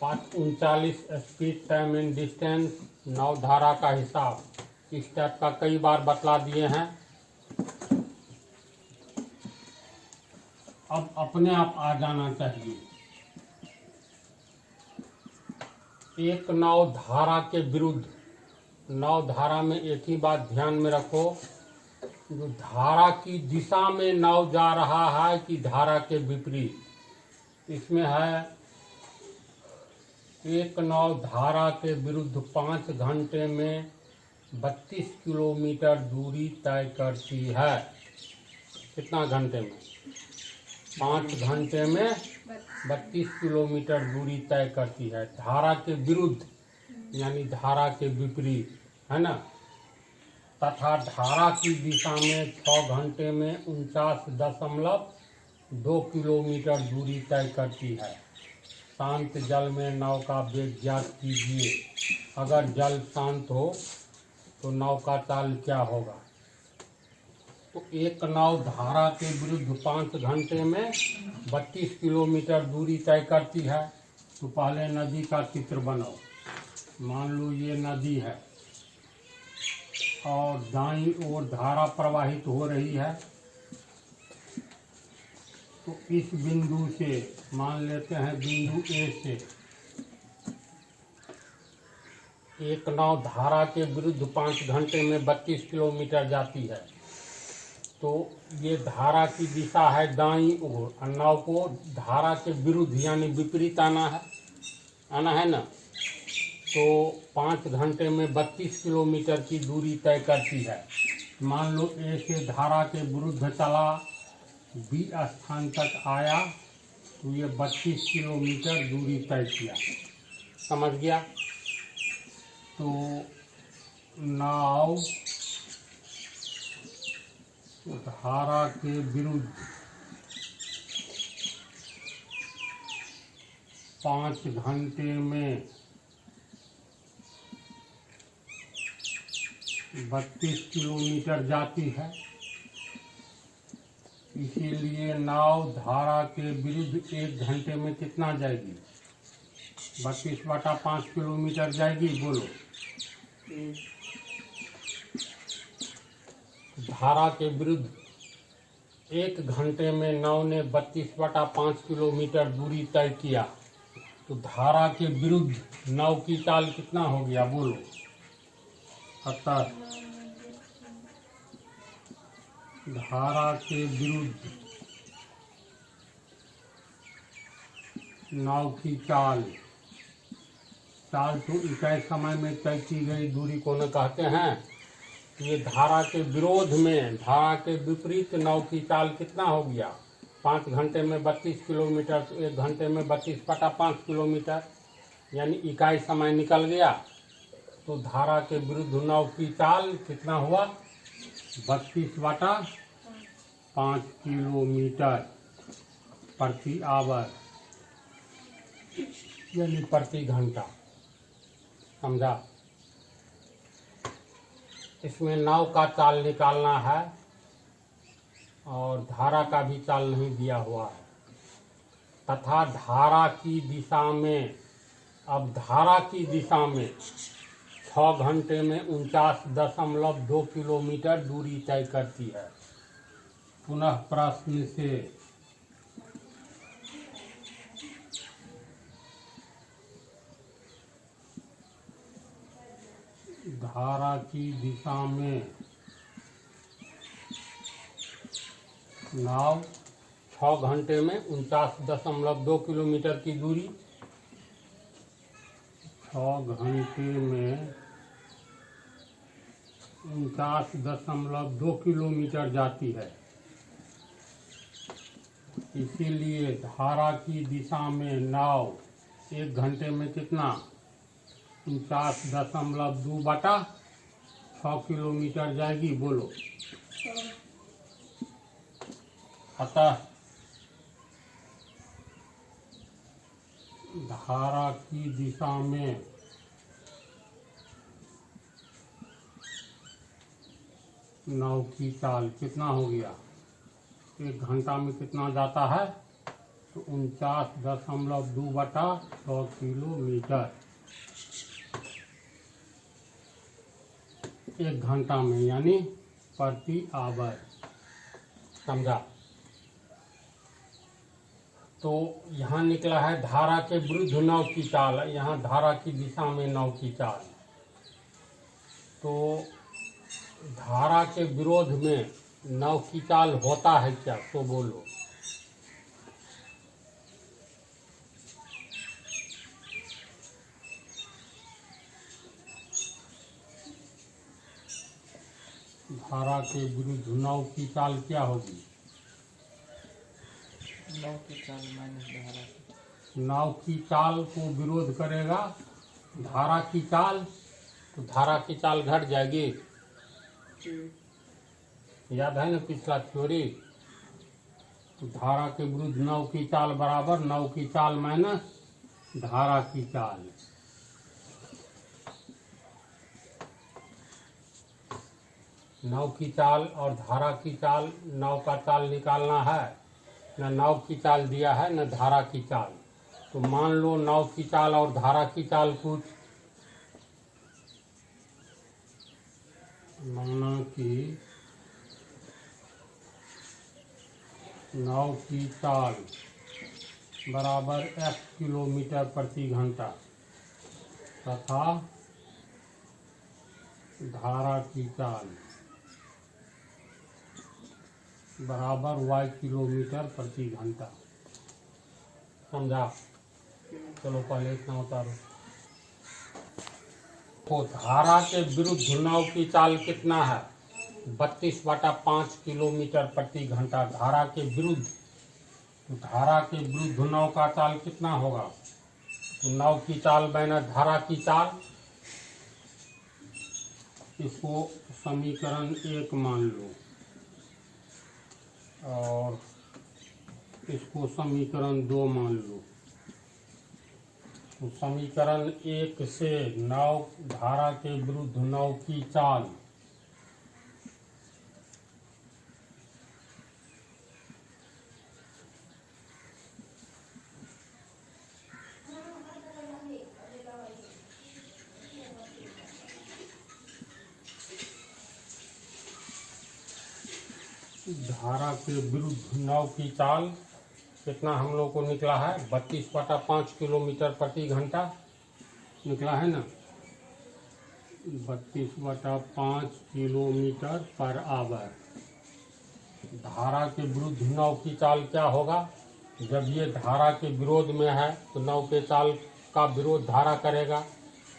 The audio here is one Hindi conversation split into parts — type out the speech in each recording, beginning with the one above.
39 स्पीड टाइम एंड डिस्टेंस, नौ धारा का हिसाब, इस टाइप का कई बार बतला दिए हैं। अब अपने आप आ जाना चाहिए। एक नौ धारा के विरुद्ध, नौ धारा में एक ही बात ध्यान में रखो, जो धारा की दिशा में नाव जा रहा है कि धारा के विपरीत, इसमें है एक नाव धारा के विरुद्ध 5 घंटे में 32 किलोमीटर दूरी तय करती है। कितना घंटे में? 5 घंटे में 32 किलोमीटर दूरी तय करती है, धारा के विरुद्ध यानी धारा के विपरीत, है ना। तथा धारा की दिशा में 6 घंटे में 49.2 किलोमीटर दूरी तय करती है। शांत जल में नाव का वेग ज्ञात कीजिए। अगर जल शांत हो तो नाव का चाल क्या होगा? तो एक नाव धारा के विरुद्ध 5 घंटे में 32 किलोमीटर दूरी तय करती है। तो पहले नदी का चित्र बनाओ। मान लो ये नदी है और दाईं ओर धारा प्रवाहित हो रही है। तो इस बिंदु से मान लेते हैं, बिंदु ए से एक नाव धारा के विरुद्ध 5 घंटे में 32 किलोमीटर जाती है। तो ये धारा की दिशा है दाईं ओर, और नाव को धारा के विरुद्ध यानी विपरीत आना है ना। तो 5 घंटे में 32 किलोमीटर की दूरी तय करती है। मान लो ए से धारा के विरुद्ध चला, बी स्थान तक आया, तो ये 32 किलोमीटर दूरी तय किया। समझ गया? तो नाव धारा के विरुद्ध 5 घंटे में 32 किलोमीटर जाती है। इसीलिए नाव धारा के विरुद्ध 1 घंटे में कितना जाएगी? 32/5 किलोमीटर जाएगी। बोलो। धारा के विरुद्ध 1 घंटे में नाव ने 32/5 किलोमीटर दूरी तय किया। तो धारा के विरुद्ध नाव की चाल कितना हो गया? बोलो। 70। धारा के विरुद्ध नाव की चाल तो इकाई समय में तय की गई दूरी को न कहते हैं। ये धारा के विरोध में, धारा के विपरीत नाव की चाल कितना हो गया? 5 घंटे में 32 किलोमीटर, तो 1 घंटे में 32/5 किलोमीटर, यानी इकाई समय निकल गया। तो धारा के विरुद्ध नाव की चाल कितना हुआ? 32/5 किलोमीटर प्रति आवर, यानी प्रति घंटा। समझा? इसमें नाव का चाल निकालना है और धारा का भी चाल नहीं दिया हुआ है। तथा धारा की दिशा में, अब धारा की दिशा में 6 घंटे में 49.2 किलोमीटर दूरी तय करती है। पुनः प्रश्न से धारा की दिशा में नाव 6 घंटे में 49.2 किलोमीटर की दूरी, 6 घंटे में 49.2 किलोमीटर जाती है। इसीलिए धारा की दिशा में नाव 1 घंटे में कितना? 49.2/6 किलोमीटर जाएगी। बोलो। अतः धारा की दिशा में नाव की चाल कितना हो गया? 1 घंटा में कितना जाता है? तो 49.2/100 किलोमीटर 1 घंटा में, यानी प्रति आवर। समझा? तो यहाँ निकला है धारा के विरुद्ध नाव की चाल। यहाँ धारा की दिशा में नाव की चाल। तो धारा के विरोध में नाव की चाल होता है क्या? तो बोलो। धारा के विरुद्ध नाव की चाल क्या होगी? नाव की चाल माइनस धारा। नाव की चाल को विरोध करेगा धारा की चाल, तो धारा की चाल घट जाएगी। याद है ना पिछला थ्योरी? तो धारा के विरुद्ध नाव की चाल बराबर नाव की चाल माइनस धारा की चाल। नाव की चाल और धारा की चाल, नाव का चाल निकालना है। न नाव की चाल दिया है न धारा की चाल। तो मान लो नाव की चाल और धारा की चाल कुछ, माना कि नाव की चाल बराबर x किलोमीटर प्रति घंटा तथा धारा की चाल बराबर y किलोमीटर प्रति घंटा। समझा? चलो पहले इतना उतारो। तो धारा के विरुद्ध नाव की चाल कितना है? 32/5 किलोमीटर प्रति घंटा धारा के विरुद्ध। तो धारा के विरुद्ध नाव का चाल कितना होगा? तो नाव की चाल माइनस धारा की चाल, इसको समीकरण 1 मान लो और इसको समीकरण 2 मान लो। तो समीकरण 1 से नाव धारा के विरुद्ध नाव की चाल धारा के विरुद्ध नाव की चाल कितना हम लोग को निकला है? 32/5 किलोमीटर प्रति घंटा निकला है ना। 32/5 किलोमीटर पर आवर। धारा के विरुद्ध नाव की चाल क्या होगा? जब ये धारा के विरोध में है तो नाव के चाल का विरोध धारा करेगा,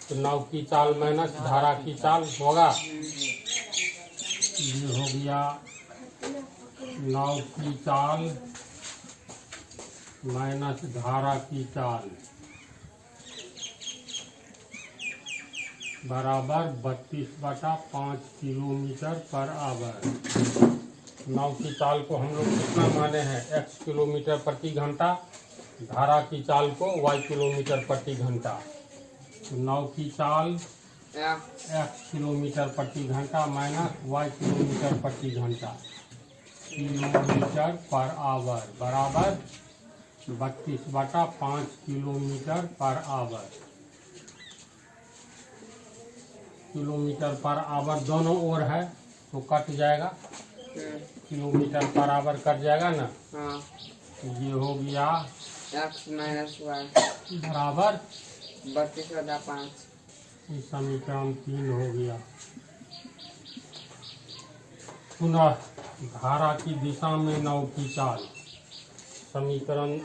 तो नाव की चाल माइनस धारा की चाल होगा। ये हो गया नाव की चाल माइनस धारा की चाल बराबर 32/5 किलोमीटर पर आवर। नाव की चाल को हम लोग कितना माने हैं? x किलोमीटर प्रति घंटा, धारा की चाल को y किलोमीटर प्रति घंटा। तो नाव की चाल x किलोमीटर प्रति घंटा माइनस y किलोमीटर प्रति घंटा किलोमीटर पर आवर बराबर 32/5 kilometre per our. Kilometre per our दोनों ओर है तो कट जाएगा, किलोमीटर पर आवर कट जाएगा ना। हाँ। ये हो गया x माइनस वाई बराबर 32/5। समीकरण 3 हो गया। पुनः धारा की दिशा में नाव की चाल, समीकरण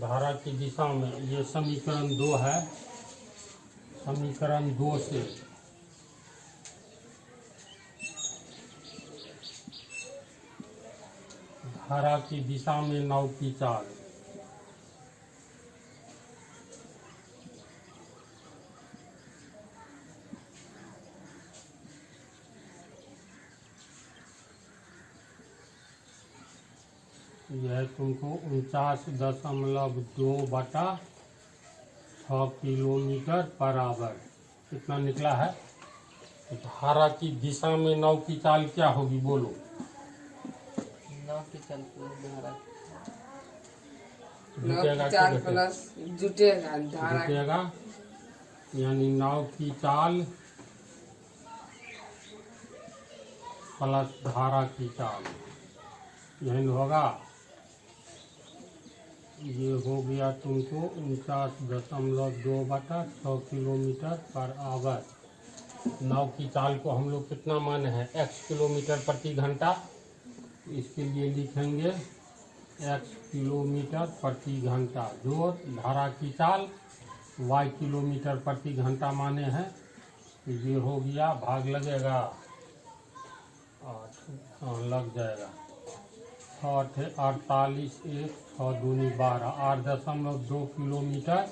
धारा की दिशा में, ये समीकरण 2 है। समीकरण 2 से धारा की दिशा में नाव की चाल यह तुमको 49.2/6 किलोमीटर पर आवर कितना निकला है? तो धारा की दिशा में नाव की चाल क्या होगी? बोलो। नाव की चाल पूरी धारा नौ जुटेगा की कि चाल घटेगा? प्लस जुटेगा धारा जुटेगा, यानी नाव की चाल प्लस धारा की चाल, यही होगा। ये हो गया तुमको 49.2/6 किलोमीटर पर आवर। नाव की चाल को हम लोग कितना माने हैं, x किलोमीटर प्रति घंटा। इसके लिए लिखेंगे x किलोमीटर प्रति घंटा, जो धारा की चाल y किलोमीटर प्रति घंटा माने हैं। ये हो गया, भाग लगेगा 8, हाँ लग जाएगा। 48 1 6 दूनी 12, 8.2 किलोमीटर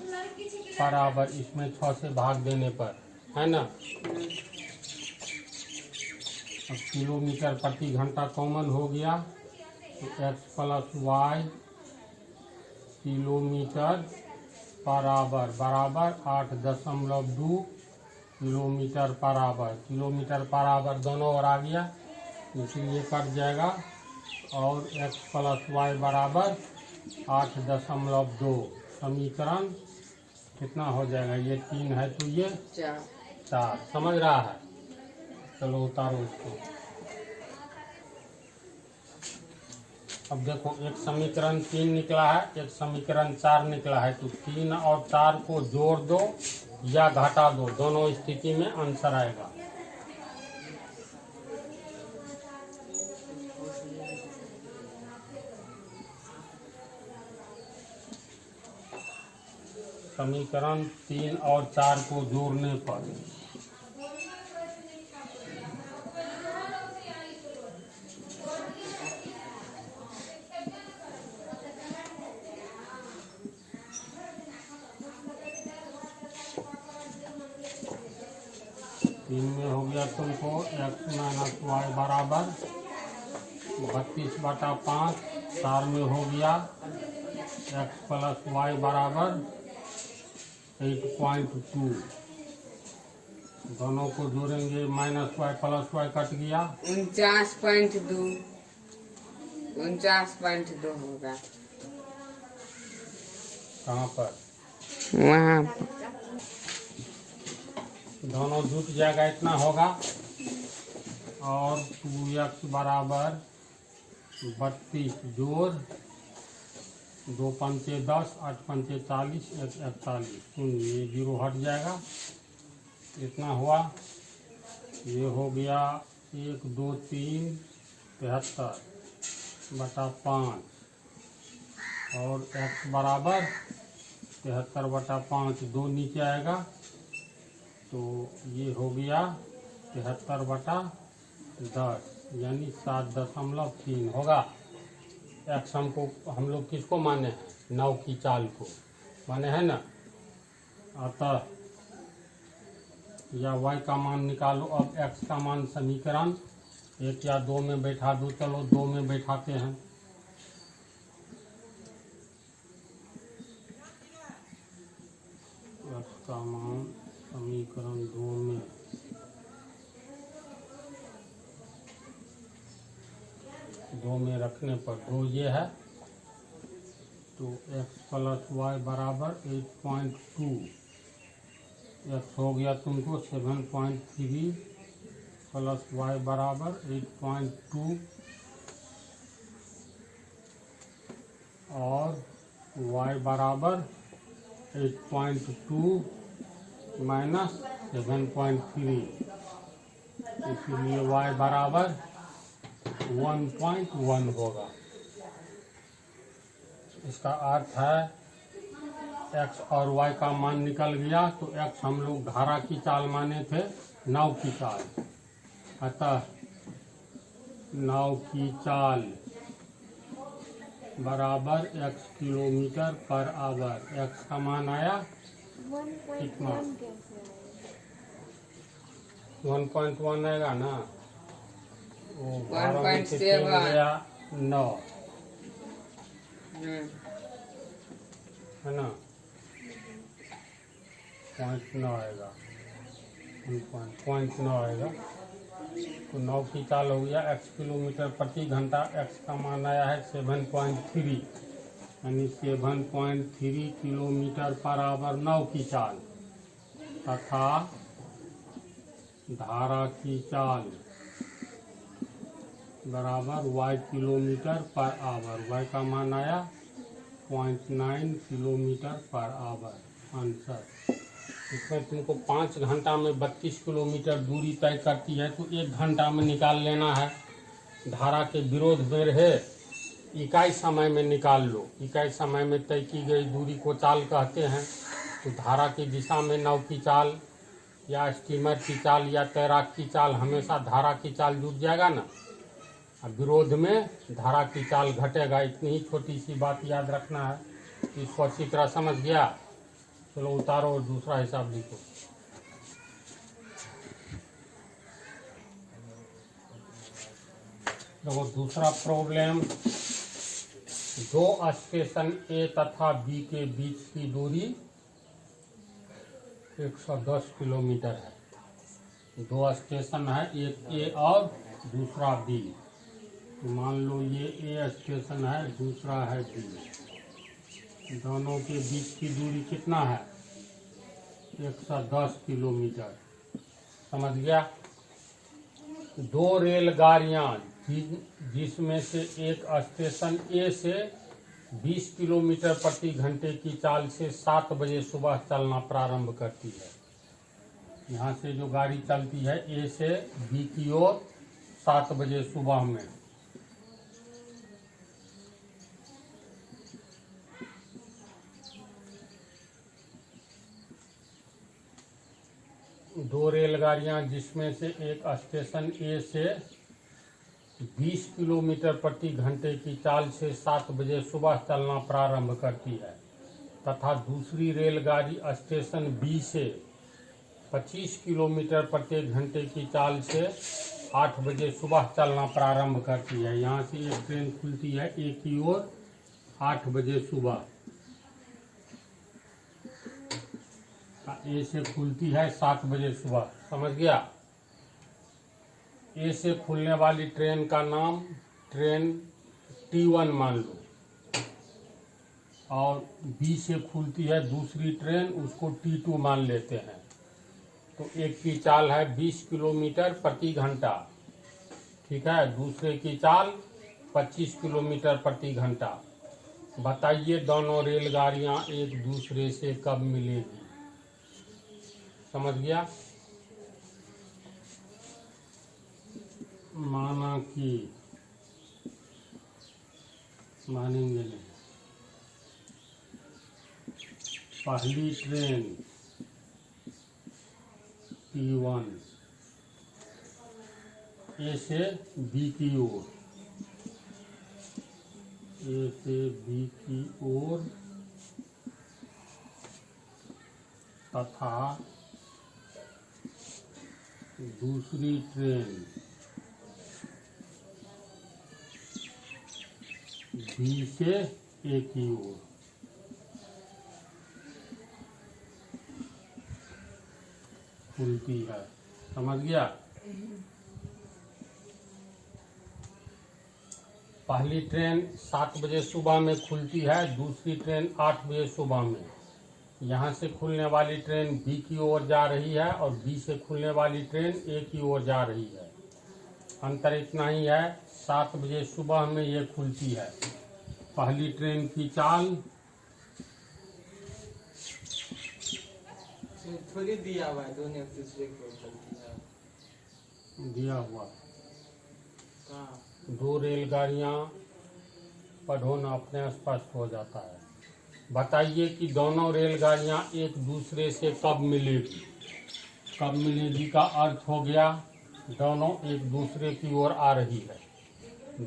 पर आवर। इसमें 6 से भाग देने पर, है ना। अब किलोमीटर प्रति घंटा कॉमन हो गया, तो x plus y kilometre per hour बराबर 8.2 kilometre per our. Kilometre per our दोनों ओर आ गया, इसलिए कट जाएगा। और x प्लस वाई बराबर 8.2। समीकरण कितना हो जाएगा, ये 3 है तो ये 4। समझ रहा है? चलो उतारो इसको। अब देखो, एक समीकरण 3 निकला है, एक समीकरण 4 निकला है। तो 3 और 4 को जोड़ दो या घटा दो, दोनों स्थिति में आंसर आएगा। समीकरण 3 और 4 को जोड़ने पर तीन में हो गया तुमको x माइनस वाई बराबर 32/5। 4 में हो गया x प्लस वाई बराबर 8.2। दोनों को जोड़ेंगे, minus y plus y cut गया, 49.2 होगा। कहाँ पर? वहाँ दोनों जुट जाएगा, इतना होगा। और 2x बराबर 32 जोड़ 2 पंचे 10, 8 पंचे 40, 1 41। ये 0 हट जाएगा, इतना हुआ। ये हो गया 1 2 3 73/5। और x बराबर 73/5, 2 नीचे आएगा तो ये हो गया 73/10, यानी 7.3 होगा। x हमको, हम लोग किसको माने हैं, नाव की चाल को माने हैं ना। अतः या y का मान निकालो। अब x का मान समीकरण 1 या 2 में बैठा दो। चलो 2 में बैठाते हैं। x का मान समीकरण 2 में 2 में रखने पर 2 ये है, तो x प्लस वाई बराबर 8.2। x हो गया तुमको 7.3 प्लस वाई बराबर 8.2 और y बराबर 8.2 माइनस 7.3, इसलिए y बराबर 1.1 होगा। इसका अर्थ है x और y का मान निकल गया, तो x हम लोग धारा की चाल माने थे, नाव की चाल। अतः नाव की चाल बराबर x kilometre per our. x का मान आया कितना, 1.1 आएगा ना। वो 1.7 गया 9, है ना, 0.9 आएगा, 0.9 आएगा। तो 9 की चाल हो गया x किलोमीटर प्रति घंटा। x का मान आया है 7.3, यानी 7.3 किलोमीटर पर आवर नाव की चाल तथा धारा की चाल बराबर y kilometre per our. y का मान आया 0.9 किलोमीटर पर आवर। आंसर। इसमें तुमको 5 घंटा में 32 किलोमीटर दूरी तय करती है, तो 1 घंटा में निकाल लेना है। धारा के विरोध में रहे इकाई समय में निकाल लो। इकाई समय में तय की गई दूरी को चाल कहते हैं। तो धारा की दिशा में नाव की चाल या स्टीमर की चाल या तैराक की चाल, हमेशा धारा की चाल जुड़ जाएगा ना। अब विरोध में धारा की चाल घटेगा। इतनी ही छोटी सी बात याद रखना है। इसको अच्छी तरह समझ गया। चलो उतारो और दूसरा हिसाब लिखो। देखो दूसरा प्रॉब्लम, 2 स्टेशन ए तथा बी के बीच की दूरी 110 किलोमीटर है। 2 स्टेशन है, एक ए और दूसरा बी। तो मान लो ये ए स्टेशन है, दूसरा है बी। दोनों के बीच की दूरी कितना है? 110 किलोमीटर। समझ गया। 2 रेलगाड़ियां जिसमें से एक स्टेशन ए से 20 किलोमीटर प्रति घंटे की चाल से 7 बजे सुबह चलना प्रारंभ करती है। यहाँ से जो गाड़ी चलती है ए से बी की ओर 7 बजे सुबह में। दो रेलगाड़ियां जिसमें से एक स्टेशन ए से 20 किलोमीटर प्रति घंटे की चाल से 7 बजे सुबह चलना प्रारंभ करती है तथा दूसरी रेलगाड़ी स्टेशन बी से 25 किलोमीटर प्रति घंटे की चाल से 8 बजे सुबह चलना प्रारंभ करती है। यहाँ से एक ट्रेन खुलती है ए की ओर 8 बजे सुबह। ए से खुलती है 7 बजे सुबह। समझ गया। ए से खुलने वाली ट्रेन का नाम ट्रेन T1 मान लो, और बी से खुलती है दूसरी ट्रेन, उसको T2 मान लेते हैं। तो एक की चाल है 20 किलोमीटर प्रति घंटा, ठीक है। दूसरे की चाल 25 किलोमीटर प्रति घंटा। बताइए दोनों रेलगाड़ियां एक दूसरे से कब मिलेगी? समझ गया। माना कि मानेंगे नहीं। पहली ट्रेन T1 ए से बी की ओर, ए से बी की ओर तथा दूसरी ट्रेन बी से ए की ओर। खुलती है। समझ गया। पहली ट्रेन 7 बजे सुबह में खुलती है, दूसरी ट्रेन 8 बजे सुबह में। यहाँ से खुलने वाली ट्रेन बी की ओर जा रही है और बी से खुलने वाली ट्रेन ए की ओर जा रही है। अंतर इतना ही है, 7 बजे सुबह में ये खुलती है। पहली ट्रेन की चाल थोड़ी दिया हुआ है, दोनों एक दूसरे को चलती है। दिया हुआ। हाँ। 2 रेलगाड़ियाँ पढ़ो ना, अपने स्पष्ट हो जाता है। बताइए कि दोनों रेलगाड़ियाँ एक दूसरे से कब मिलेगी? कब मिलेगी का अर्थ हो गया दोनों एक दूसरे की ओर आ रही है।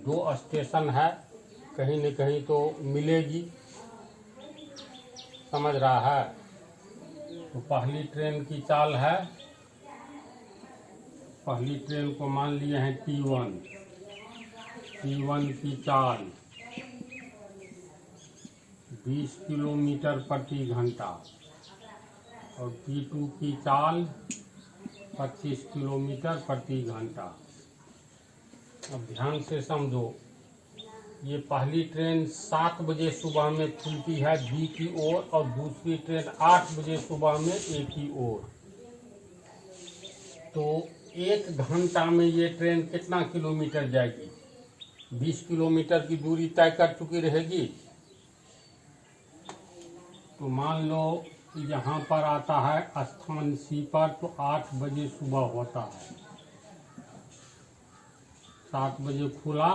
2 स्टेशन है, कहीं न कहीं तो मिलेगी। समझ रहा है। तो पहली ट्रेन की चाल है, पहली ट्रेन को मान लिए हैं T1। T1 की चाल 20 किलोमीटर प्रति घंटा और T2 की चाल 25 किलोमीटर प्रति घंटा। अब ध्यान से समझो, ये पहली ट्रेन 7 बजे सुबह में खुलती है बी की ओर और दूसरी ट्रेन 8 बजे सुबह में ए की ओर। तो 1 घंटा में ये ट्रेन कितना किलोमीटर जाएगी? 20 किलोमीटर की दूरी तय कर चुकी रहेगी। तो मान लो यहाँ पर आता है स्थान सी पर, तो 8 बजे सुबह होता है, 7 बजे खुला,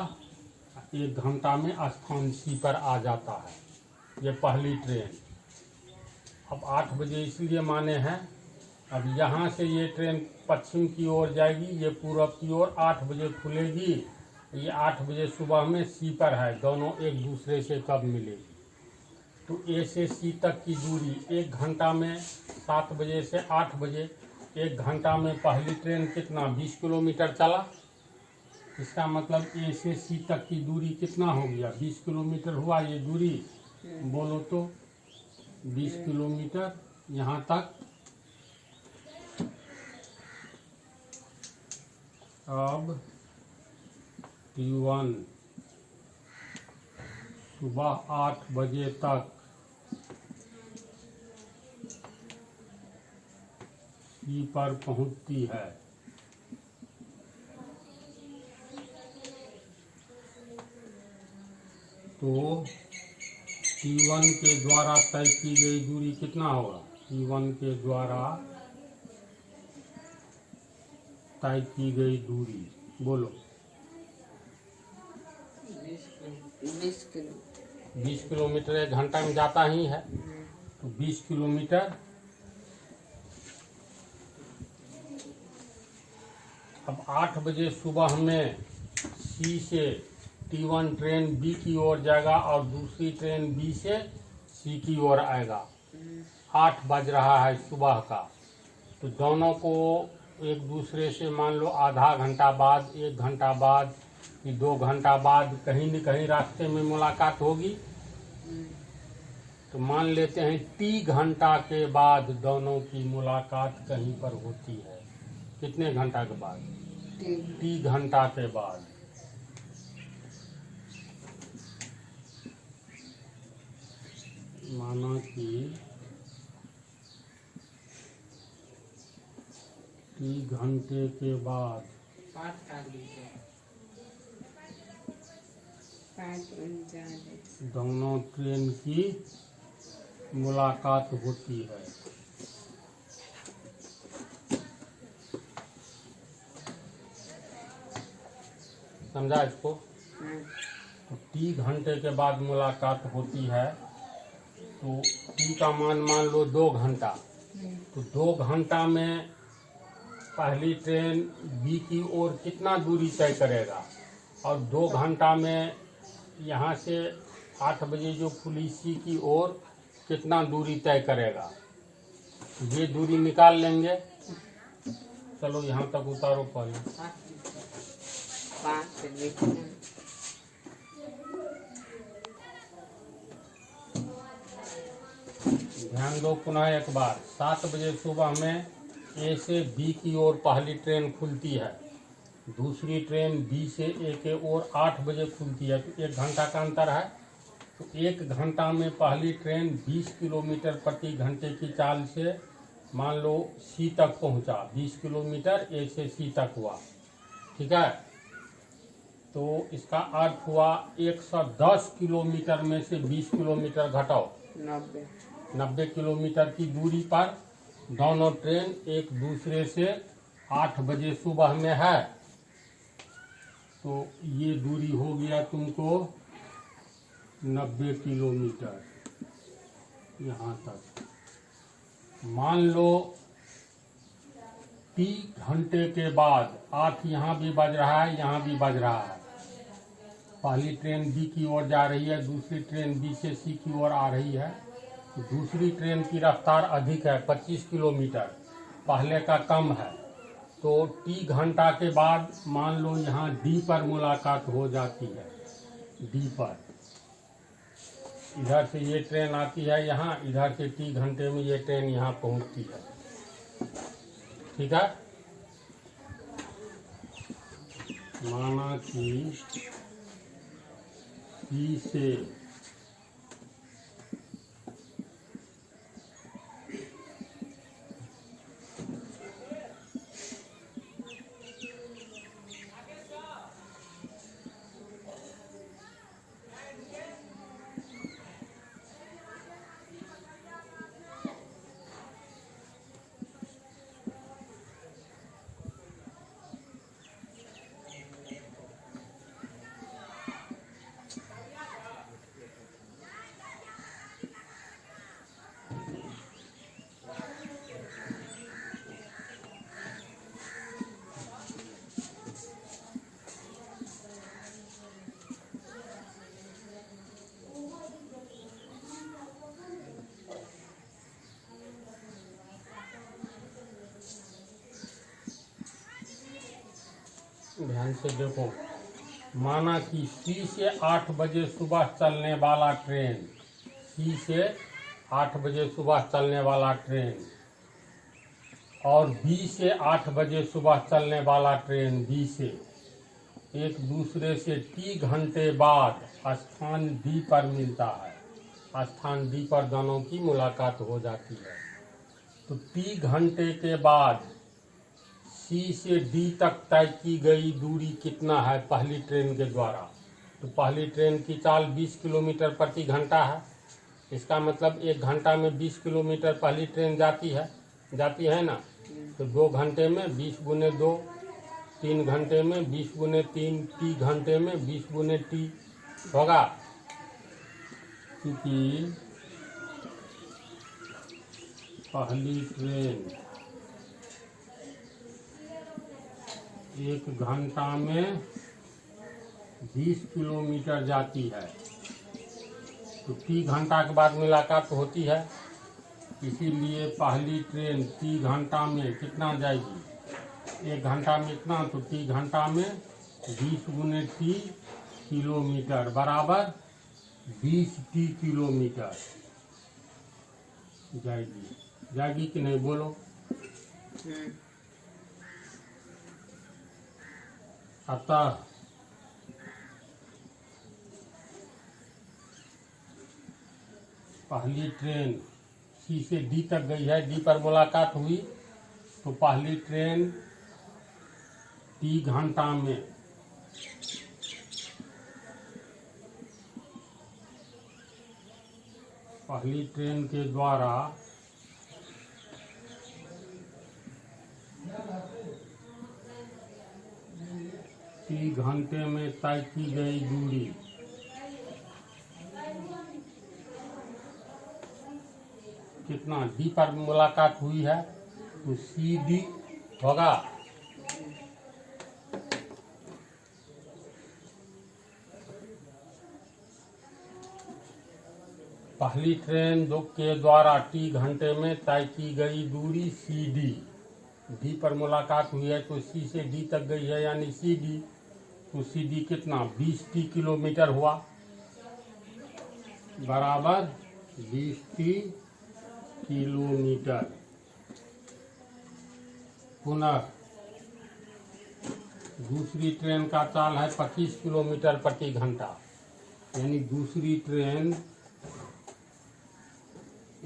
1 घंटा में स्थान सी पर आ जाता है ये पहली ट्रेन। अब 8 बजे इसलिए माने हैं, अब यहाँ से ये ट्रेन पश्चिम की ओर जाएगी, ये पूरब की ओर 8 बजे खुलेगी, ये 8 बजे सुबह में सी पर है, दोनों एक दूसरे से कब मिलेगी। तो ए से सी तक की दूरी 1 घंटा में, 7 बजे से 8 बजे, 1 घंटा में पहली ट्रेन कितना 20 किलोमीटर चला। इसका मतलब ए से सी तक की दूरी कितना हो गया? 20 किलोमीटर हुआ ये दूरी, बोलो तो 20 किलोमीटर यहाँ तक। अब T1 सुबह 8 बजे तक सी पर पहुंचती है। तो T1 के द्वारा तय की गई दूरी कितना होगा? T1 के द्वारा तय की गई दूरी बोलो। 20 किलोमीटर 1 घंटा में जाता ही है, तो 20 किलोमीटर। अब 8 बजे सुबह में सी से T1 ट्रेन बी की ओर जाएगा और दूसरी ट्रेन बी से सी की ओर आएगा। 8 बज रहा है सुबह का, तो दोनों को एक दूसरे से मान लो आधा घंटा बाद, 1 घंटा बाद कि 2 घंटा बाद कहीं न कहीं रास्ते में मुलाकात होगी। तो मान लेते हैं T घंटा के बाद दोनों की मुलाकात कहीं पर होती है। कितने घंटा के बाद? T घंटा के बाद। माना कि T घंटे के बाद दोनों ट्रेन की मुलाकात होती है। समझा इसको? तो T घंटे के बाद मुलाकात होती है, तो T का मान लो 2 घंटा, तो 2 घंटा में पहली ट्रेन बी की ओर कितना दूरी तय करेगा, और 2 घंटा में यहाँ से 8 बजे जो खुली सी की ओर कितना दूरी तय करेगा, ये दूरी निकाल लेंगे। चलो यहाँ तक उतारो पहले। ध्यान दो पुनः एक बार। 7 बजे सुबह में ए से बी की ओर पहली ट्रेन खुलती है, दूसरी ट्रेन बी से ए के ओर 8 बजे खुलती है, तो 1 घंटा का अंतर है। तो 1 घंटा में पहली ट्रेन 20 किलोमीटर प्रति घंटे की चाल से मान लो सी तक पहुंचा। 20 किलोमीटर ए से सी तक हुआ, ठीक है। तो इसका अर्थ हुआ 110 किलोमीटर में से 20 किलोमीटर घटाओ, 90 किलोमीटर की दूरी पर दोनों ट्रेन एक दूसरे से 8 बजे सुबह में है। तो ये दूरी हो गया तुमको 90 किलोमीटर यहाँ तक। मान लो T घंटे के बाद 8 यहाँ भी बज रहा है, यहाँ भी बज रहा है। पहली ट्रेन बी की ओर जा रही है, दूसरी ट्रेन बी से सी की ओर आ रही है। दूसरी ट्रेन की रफ्तार अधिक है, 25 किलोमीटर, पहले का कम है। तो T घंटा के बाद मान लो यहाँ D पर मुलाकात हो जाती है। D पर इधर से ये ट्रेन आती है यहाँ, इधर से T घंटे में ये ट्रेन यहाँ पहुँचती है, ठीक है। माना कि बी से ध्यान से देखो। माना कि सी से 8 बजे सुबह चलने वाला ट्रेन, सी से 8 बजे सुबह चलने वाला ट्रेन और बी से 8 बजे सुबह चलने वाला ट्रेन, बी से एक दूसरे से टी घंटे बाद स्थान डी पर मिलता है। स्थान डी पर दोनों की मुलाकात हो जाती है। तो टी घंटे के बाद सी से डी तक तय की गई दूरी कितना है पहली ट्रेन के द्वारा? तो पहली ट्रेन की चाल 20 किलोमीटर प्रति घंटा है। इसका मतलब 1 घंटा में 20 किलोमीटर पहली ट्रेन जाती है ना। तो 2 घंटे में 20 गुने 2, 3 घंटे में 20 गुने 3, टी घंटे में 20 गुने टी होगा। क्योंकि पहली ट्रेन 1 घंटा में 20 किलोमीटर जाती है। तो टी घंटा के बाद मुलाकात होती है, इसीलिए पहली ट्रेन टी घंटा में कितना जाएगी? 1 घंटा में इतना, तो टी घंटा में 20 गुने टी किलोमीटर बराबर 20 टी किलोमीटर जाएगी कि नहीं बोलो? अतः पहली ट्रेन सी से डी तक गई है, डी पर मुलाकात हुई, तो पहली ट्रेन टी घंटा में पहली ट्रेन के द्वारा टी घंटे में तय की गई दूरी कितना डी पर मुलाकात हुई है, तो सी डी होगा। पहली ट्रेन के द्वारा टी घंटे में तय की गई दूरी सी डी, डी पर मुलाकात हुई है तो सी से डी तक गई है यानी सी डी। तो सी डी कितना 20 टी किलोमीटर हुआ बराबर 20 टी किलोमीटर। पुनः दूसरी ट्रेन का चाल है 25 किलोमीटर प्रति घंटा, यानी दूसरी ट्रेन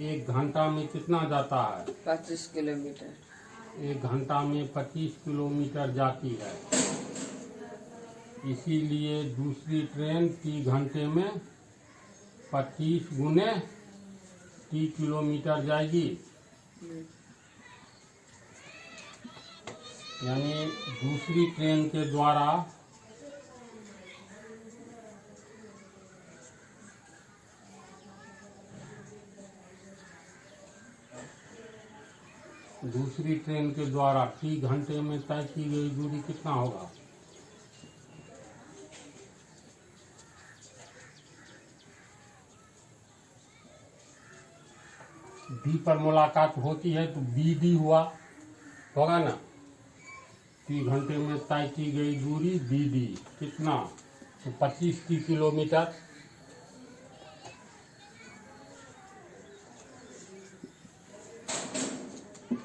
1 घंटा में कितना जाता है? 25 किलोमीटर। 1 घंटा में 25 किलोमीटर जाती है, इसीलिए दूसरी ट्रेन टी घंटे में 25 गुने टी किलोमीटर जाएगी। यानी दूसरी ट्रेन के द्वारा टी घंटे में तय की गई दूरी कितना होगा? डी पर मुलाकात होती है तो बी डी होगा ना। टी घंटे में तय की गई दूरी बी डी कितना? तो 25 टी किलोमीटर।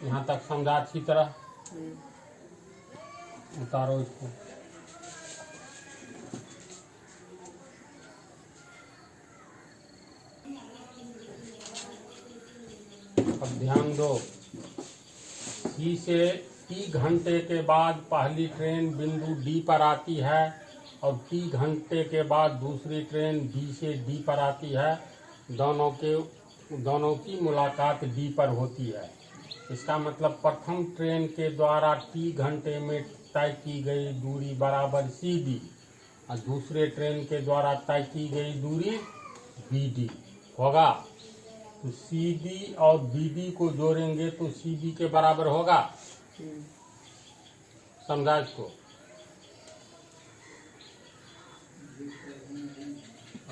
यहाँ तक समझा अच्छी तरह? उतारो इसको। ध्यान दो। सी से टी घंटे के बाद पहली ट्रेन बिंदु डी पर आती है और टी घंटे के बाद दूसरी ट्रेन बी से डी पर आती है। दोनों की मुलाकात डी पर होती है। इसका मतलब प्रथम ट्रेन के द्वारा टी घंटे में तय की गई दूरी बराबर सी डी और दूसरे ट्रेन के द्वारा तय की गई दूरी बी डी होगा। तो सी डी और बी डी को जोड़ेंगे तो सी बी के बराबर होगा। समझा इसको।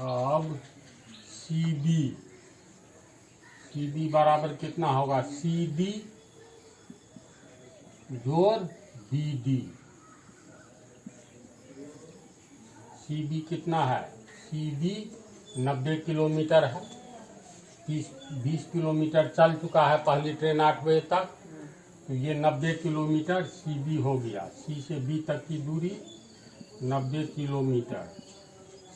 अब सी डी बराबर कितना होगा? सी डी जोड़ बी डी। सी बी कितना है? सी बी 90 किलोमीटर है। 20 किलोमीटर चल चुका है पहली ट्रेन 8 बजे तक, तो ये 90 किलोमीटर सी बी हो गया। सी से बी तक की दूरी 90 किलोमीटर।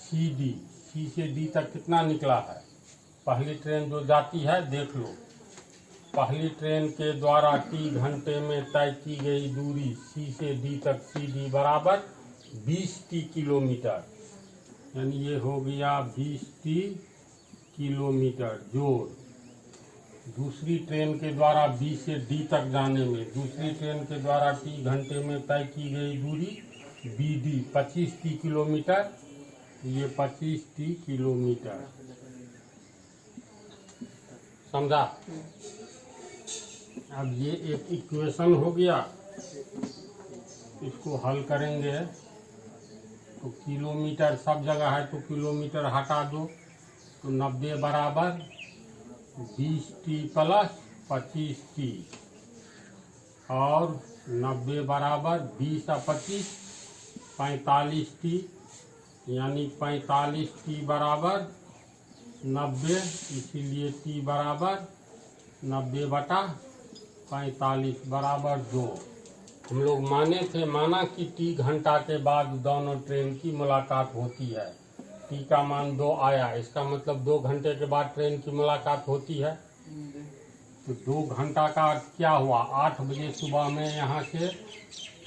सी से डी तक कितना निकला है? पहली ट्रेन जो जाती है देख लो। पहली ट्रेन के द्वारा टी घंटे में तय की गई दूरी सी से डी तक सी डी बराबर 20 टी किलोमीटर, यानी ये हो गया 20 टी किलोमीटर। जोड़ दूसरी ट्रेन के द्वारा बी से डी तक जाने में दूसरी ट्रेन के द्वारा टी घंटे में तय की गई दूरी बी डी 25 टी किलोमीटर। ये 25 टी किलोमीटर। समझा? अब ये एक इक्वेशन हो गया। इसको हल करेंगे तो किलोमीटर सब जगह है तो किलोमीटर हटा दो, तो 90 बराबर 20 टी प्लस 25 टी और 90 बराबर 20 और 25 45 टी, यानी 45 टी बराबर 90, इसीलिए टी बराबर 90 बटा 45 बराबर 2। हम लोग माना कि टी घंटा के बाद दोनों ट्रेन की मुलाकात होती है। टी का मान 2 आया, इसका मतलब 2 घंटे के बाद ट्रेन की मुलाकात होती है। तो 2 घंटा का अर्थ क्या हुआ? 8 बजे सुबह में यहाँ से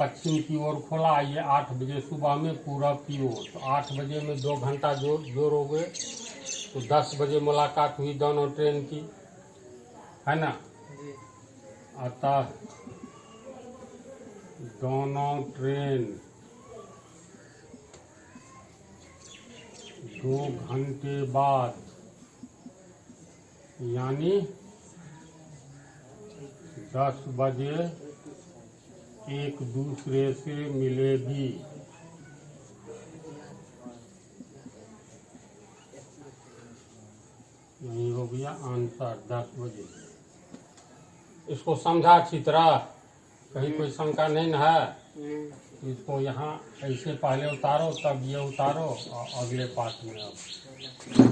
पश्चिम की ओर खोला, ये 8 बजे सुबह में पूरब की ओर। तो 8 बजे में 2 घंटा जोड़ोगे तो 10 बजे मुलाकात हुई दोनों ट्रेन की, है ना? अतः दोनों ट्रेन 2 घंटे बाद यानी 10 बजे एक दूसरे से मिलेगी। यही हो गया आंसर 10 बजे। इसको समझा अच्छी तरह? कहीं कोई शंका नहीं न है? इसको यहाँ ऐसे पहले उतारो तब ये उतारो और अगले पाठ में अब